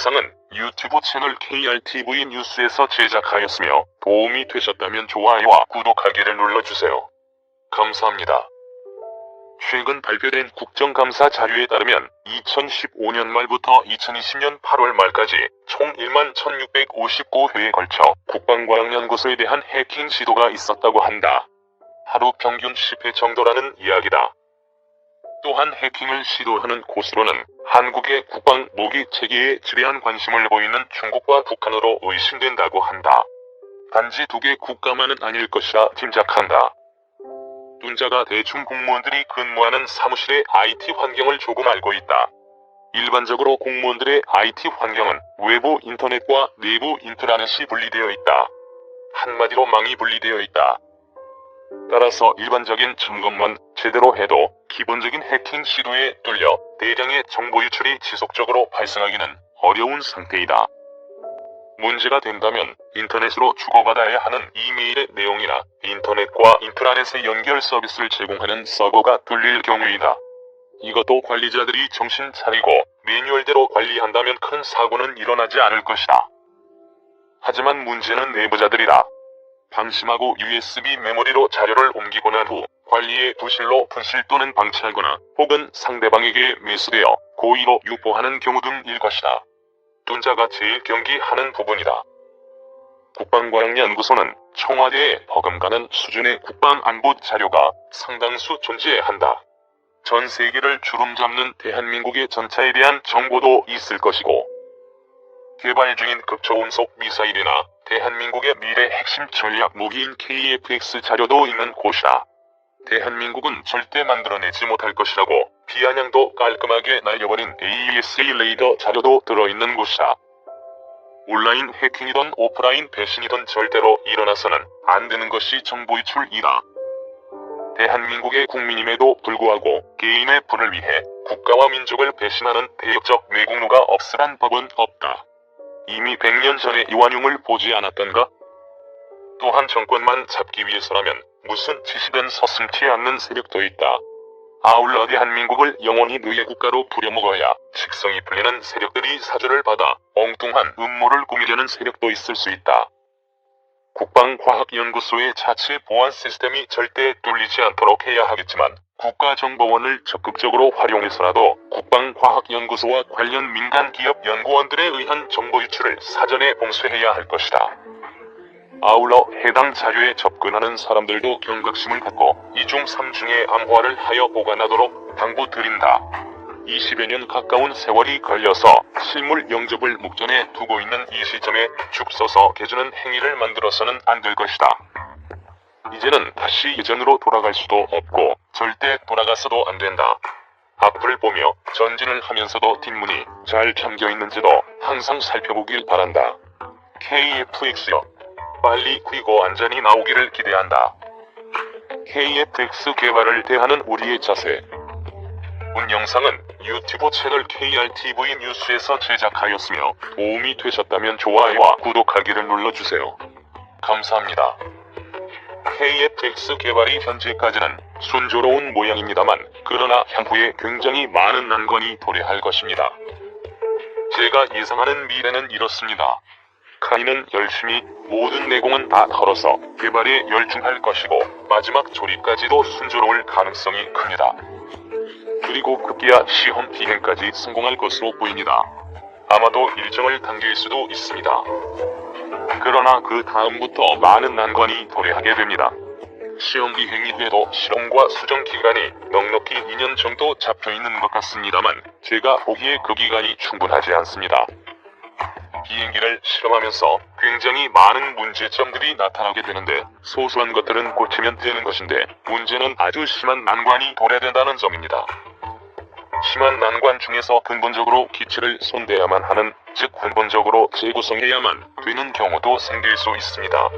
영상은 유튜브 채널 KRTV 뉴스에서 제작하였으며 도움이 되셨다면 좋아요와 구독하기를 눌러주세요. 감사합니다. 최근 발표된 국정감사 자료에 따르면 2015년 말부터 2020년 8월 말까지 총 11,659회에 걸쳐 국방과학연구소에 대한 해킹 시도가 있었다고 한다. 하루 평균 10회 정도라는 이야기다. 또한 해킹을 시도하는 곳으로는 한국의 국방 무기 체계에 지대한 관심을 보이는 중국과 북한으로 의심된다고 한다. 단지 두 개 국가만은 아닐 것이라 짐작한다. 둔자가 대충 공무원들이 근무하는 사무실의 IT 환경을 조금 알고 있다. 일반적으로 공무원들의 IT 환경은 외부 인터넷과 내부 인트라넷이 분리되어 있다. 한마디로 망이 분리되어 있다. 따라서 일반적인 점검만 제대로 해도 기본적인 해킹 시도에 뚫려 대량의 정보 유출이 지속적으로 발생하기는 어려운 상태이다. 문제가 된다면 인터넷으로 주고받아야 하는 이메일의 내용이나 인터넷과 인트라넷의 연결 서비스를 제공하는 서버가 뚫릴 경우이다. 이것도 관리자들이 정신 차리고 매뉴얼대로 관리한다면 큰 사고는 일어나지 않을 것이다. 하지만 문제는 내부자들이다. 방심하고 USB 메모리로 자료를 옮기고 난 후 관리의 부실로 분실 또는 방치하거나 혹은 상대방에게 매수되어 고의로 유포하는 경우 등일 것이다. 둔자가 제일 경계하는 부분이다. 국방과학연구소는 청와대에 버금가는 수준의 국방안보 자료가 상당수 존재한다. 전 세계를 주름잡는 대한민국의 전차에 대한 정보도 있을 것이고, 개발 중인 극초음속 미사일이나 대한민국의 미래 핵심 전략 무기인 KF-X 자료도 있는 곳이다. 대한민국은 절대 만들어내지 못할 것이라고 비아냥도 깔끔하게 날려버린 AESA 레이더 자료도 들어있는 곳이다. 온라인 해킹이든 오프라인 배신이든 절대로 일어나서는 안 되는 것이 정보 유출이다. 대한민국의 국민임에도 불구하고 개인의 분을 위해 국가와 민족을 배신하는 대역적 외국노가 없으란 법은 없다. 이미 100년 전에 이완용을 보지 않았던가? 또한 정권만 잡기 위해서라면 무슨 지식은 서슴지 않는 세력도 있다. 아울러 대한민국을 영원히 노예 국가로 부려먹어야 직성이 풀리는 세력들이 사주를 받아 엉뚱한 음모를 꾸미려는 세력도 있을 수 있다. 국방과학연구소의 자체 보안 시스템이 절대 뚫리지 않도록 해야 하겠지만 국가정보원을 적극적으로 활용해서라도 국방과학연구소와 관련 민간기업 연구원들에 의한 정보 유출을 사전에 봉쇄해야 할 것이다. 아울러 해당 자료에 접근하는 사람들도 경각심을 갖고 2중 3중의 암호화를 하여 보관하도록 당부드린다. 20여 년 가까운 세월이 걸려서 실물 영접을 목전에 두고 있는 이 시점에 죽 써서 개주는 행위를 만들어서는 안 될 것이다. 이제는 다시 예전으로 돌아갈 수도 없고 절대 돌아가서도 안 된다. 앞을 보며 전진을 하면서도 뒷문이 잘 잠겨있는지도 항상 살펴보길 바란다. KF-X요. 빨리 퀴고 안전히 나오기를 기대한다. KF-X 개발을 대하는 우리의 자세. 본 영상은 유튜브 채널 KRTV 뉴스에서 제작하였으며 도움이 되셨다면 좋아요와 구독하기를 눌러주세요. 감사합니다. KF-X 개발이 현재까지는 순조로운 모양입니다만 그러나 향후에 굉장히 많은 난관이 도래할 것입니다. 제가 예상하는 미래는 이렇습니다. 카이는 열심히 모든 내공은 다 털어서 개발에 열중할 것이고 마지막 조립까지도 순조로울 가능성이 큽니다. 그리고 급기야 시험 비행까지 성공할 것으로 보입니다. 아마도 일정을 당길 수도 있습니다. 그러나 그 다음부터 많은 난관이 도래하게 됩니다. 시험 비행이 돼도 실험과 수정 기간이 넉넉히 2년 정도 잡혀있는 것 같습니다만 제가 보기에 그 기간이 충분하지 않습니다. 비행기를 실험하면서 굉장히 많은 문제점들이 나타나게 되는데 소소한 것들은 고치면 되는 것인데 문제는 아주 심한 난관이 도래된다는 점입니다. 심한 난관 중에서 근본적으로 기체를 손대야만 하는, 즉 근본적으로 재구성해야만 되는 경우도 생길 수 있습니다.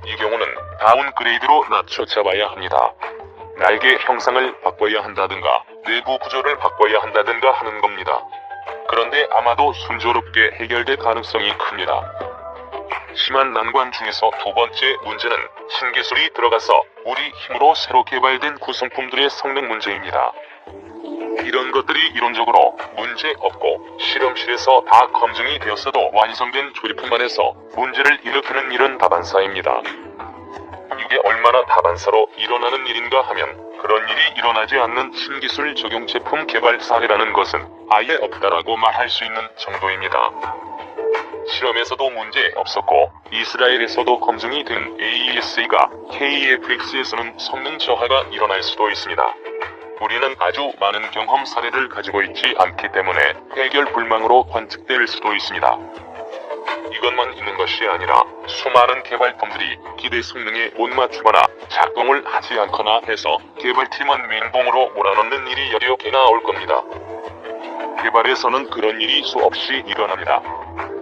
이 경우는 다운그레이드로 낮춰 잡아야 합니다. 날개 형상을 바꿔야 한다든가 내부 구조를 바꿔야 한다든가 하는 겁니다. 그런데 아마도 순조롭게 해결될 가능성이 큽니다. 심한 난관 중에서 두 번째 문제는 신기술이 들어가서 우리 힘으로 새로 개발된 구성품들의 성능 문제입니다. 이런 것들이 이론적으로 문제 없고 실험실에서 다 검증이 되었어도 완성된 조립품만에서 문제를 일으키는 일은 다반사입니다. 이게 얼마나 다반사로 일어나는 일인가 하면 그런 일이 일어나지 않는 신기술 적용 제품 개발 사례라는 것은 아예 없다라고 말할 수 있는 정도입니다. 실험에서도 문제 없었고 이스라엘에서도 검증이 된 AES가 KFX에서는 성능 저하가 일어날 수도 있습니다. 우리는 아주 많은 경험 사례를 가지고 있지 않기 때문에 해결 불망으로 관측될 수도 있습니다. 이것만 있는 것이 아니라 수많은 개발품들이 기대 성능에 못 맞추거나 작동을 하지 않거나 해서 개발팀은 멘붕으로 몰아넣는 일이 여러 개나 올 겁니다. 개발에서는 그런 일이 수없이 일어납니다.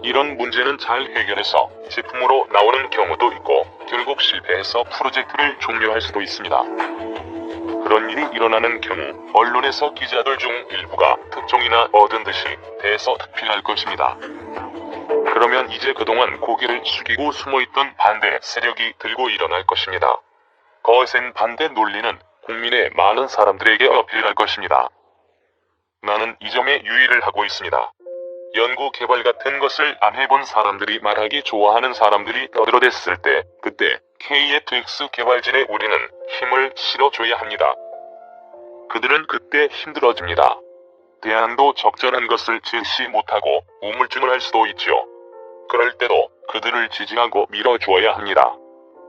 이런 문제는 잘 해결해서 제품으로 나오는 경우도 있고 결국 실패해서 프로젝트를 종료할 수도 있습니다. 그런 일이 일어나는 경우 언론에서 기자들 중 일부가 특종이나 얻은 듯이 대서특필할 것입니다. 그러면 이제 그동안 고개를 숙이고 숨어있던 반대 세력이 들고 일어날 것입니다. 거센 반대 논리는 국민의 많은 사람들에게 어필할 것입니다. 나는 이 점에 유의를 하고 있습니다. 연구 개발 같은 것을 안 해본 사람들이 말하기 좋아하는 사람들이 떠들어댔을 때 그때 KFX 개발진에 우리는 힘을 실어줘야 합니다. 그들은 그때 힘들어집니다. 대안도 적절한 것을 제시 못하고 우물쭈물 할 수도 있죠. 그럴 때도 그들을 지지하고 밀어주어야 합니다.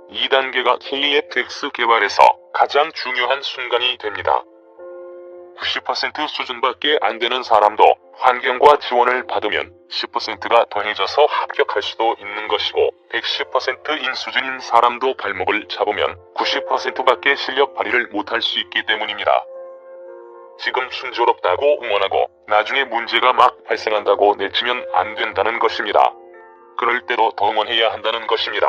2단계가 KFX 개발에서 가장 중요한 순간이 됩니다. 90% 수준밖에 안 되는 사람도 환경과 지원을 받으면 10%가 더해져서 합격할 수도 있는 것이고 110%인 수준인 사람도 발목을 잡으면 90%밖에 실력 발휘를 못할 수 있기 때문입니다. 지금 순조롭다고 응원하고 나중에 문제가 막 발생한다고 내치면 안 된다는 것입니다. 그럴 때도 더 응원해야 한다는 것입니다.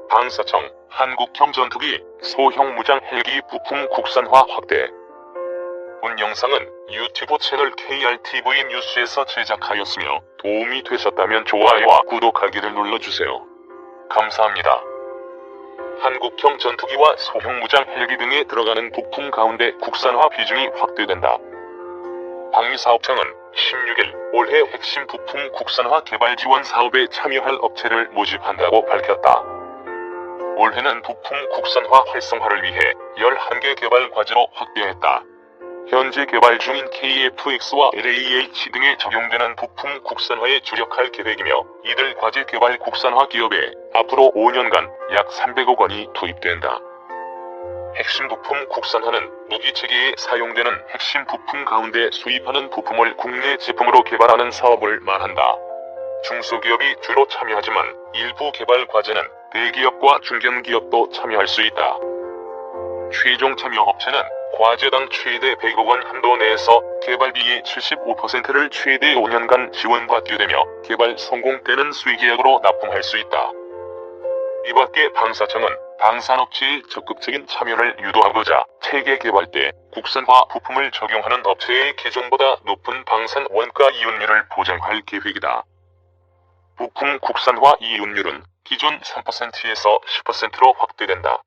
방사청, 한국형 전투기, 소형 무장 헬기 부품 국산화 확대. 본 영상은 유튜브 채널 KRTV 뉴스에서 제작하였으며 도움이 되셨다면 좋아요와 구독하기를 눌러주세요. 감사합니다. 한국형 전투기와 소형 무장 헬기 등에 들어가는 부품 가운데 국산화 비중이 확대된다. 방위사업청은 16일 올해 핵심 부품 국산화 개발 지원 사업에 참여할 업체를 모집한다고 밝혔다. 올해는 부품 국산화 활성화를 위해 11개 개발 과제로 확대했다. 현재 개발 중인 KFX와 LAH 등에 적용되는 부품 국산화에 주력할 계획이며 이들 과제 개발 국산화 기업에 앞으로 5년간 약 300억 원이 투입된다. 핵심 부품 국산화는 무기체계에 사용되는 핵심 부품 가운데 수입하는 부품을 국내 제품으로 개발하는 사업을 말한다. 중소기업이 주로 참여하지만 일부 개발 과제는 대기업과 중견기업도 참여할 수 있다. 최종 참여 업체는 과제당 최대 100억 원 한도 내에서 개발비의 75%를 최대 5년간 지원받게 되며 개발 성공 때는 수의계약으로 납품할 수 있다. 이밖에 방사청은 방산업체의 적극적인 참여를 유도하고자 체계 개발 때 국산화 부품을 적용하는 업체의 기존보다 높은 방산 원가 이윤율을 보장할 계획이다. 부품 국산화 이윤율은 기존 3%에서 10%로 확대된다.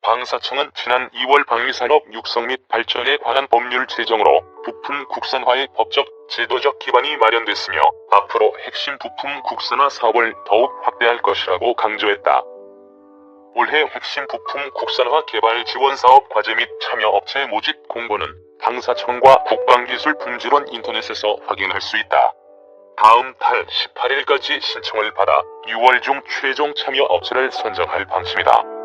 방사청은 지난 2월 방위산업 육성 및 발전에 관한 법률 제정으로 부품 국산화의 법적, 제도적 기반이 마련됐으며 앞으로 핵심 부품 국산화 사업을 더욱 확대할 것이라고 강조했다. 올해 핵심 부품 국산화 개발 지원 사업 과제 및 참여 업체 모집 공고는 방사청과 국방기술품질원 인터넷에서 확인할 수 있다. 다음 달 18일까지 신청을 받아 6월 중 최종 참여 업체를 선정할 방침이다.